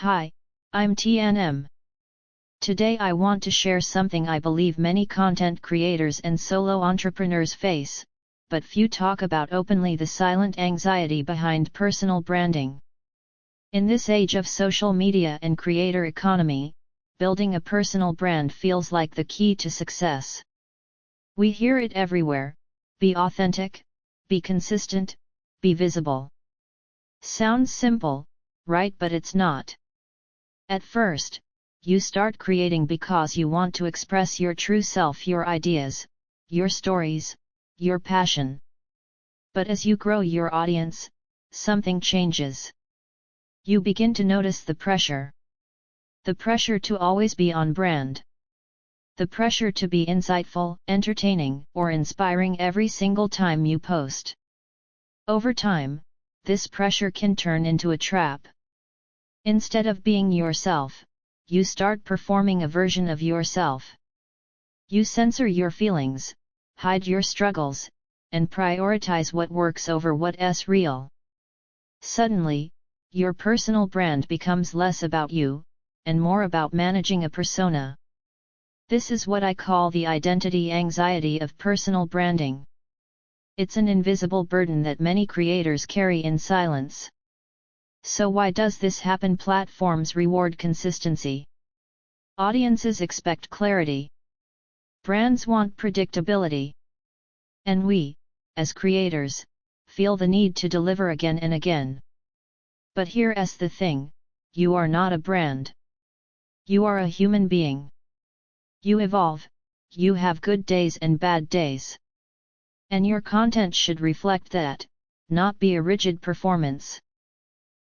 Hi, I'm T&M. Today I want to share something I believe many content creators and solo entrepreneurs face, but few talk about openly: the silent anxiety behind personal branding. In this age of social media and creator economy, building a personal brand feels like the key to success. We hear it everywhere: be authentic, be consistent, be visible. Sounds simple, right? But it's not. At first, you start creating because you want to express your true self, your ideas, your stories, your passion. But as you grow your audience, something changes. You begin to notice the pressure. The pressure to always be on brand. The pressure to be insightful, entertaining, or inspiring every single time you post. Over time, this pressure can turn into a trap. Instead of being yourself, you start performing a version of yourself. You censor your feelings, hide your struggles, and prioritize what works over what's real. Suddenly, your personal brand becomes less about you, and more about managing a persona. This is what I call the identity anxiety of personal branding. It's an invisible burden that many creators carry in silence. So why does this happen? Platforms reward consistency. Audiences expect clarity. Brands want predictability. And we, as creators, feel the need to deliver again and again. But here's the thing: you are not a brand. You are a human being. You evolve, you have good days and bad days. And your content should reflect that, not be a rigid performance.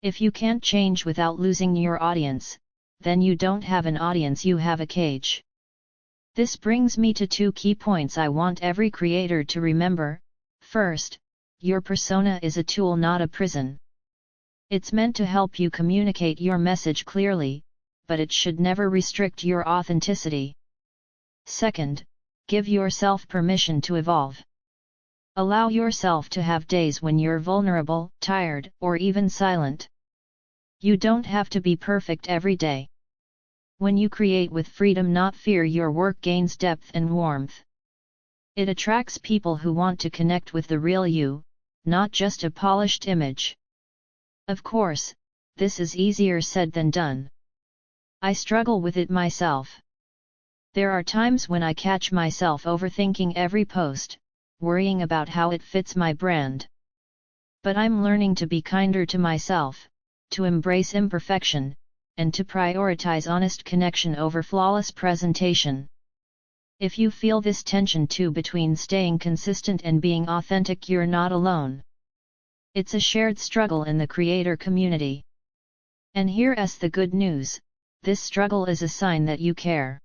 If you can't change without losing your audience, then you don't have an audience, you have a cage. This brings me to two key points I want every creator to remember. First, your persona is a tool, not a prison. It's meant to help you communicate your message clearly, but it should never restrict your authenticity. Second, give yourself permission to evolve. Allow yourself to have days when you're vulnerable, tired, or even silent. You don't have to be perfect every day. When you create with freedom, not fear, your work gains depth and warmth. It attracts people who want to connect with the real you, not just a polished image. Of course, this is easier said than done. I struggle with it myself. There are times when I catch myself overthinking every post, worrying about how it fits my brand. But I'm learning to be kinder to myself, to embrace imperfection, and to prioritize honest connection over flawless presentation. If you feel this tension too between staying consistent and being authentic, you're not alone. It's a shared struggle in the creator community. And here's the good news: this struggle is a sign that you care.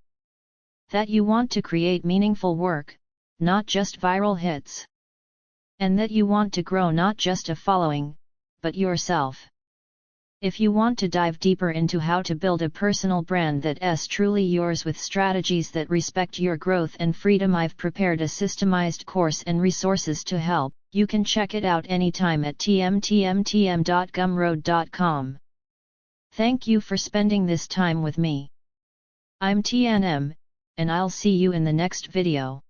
That you want to create meaningful work, not just viral hits. And that you want to grow not just a following, but yourself. If you want to dive deeper into how to build a personal brand that's truly yours with strategies that respect your growth and freedom, I've prepared a systemized course and resources to help. You can check it out anytime at tmtm.gumroad.com. Thank you for spending this time with me. I'm T&M, and I'll see you in the next video.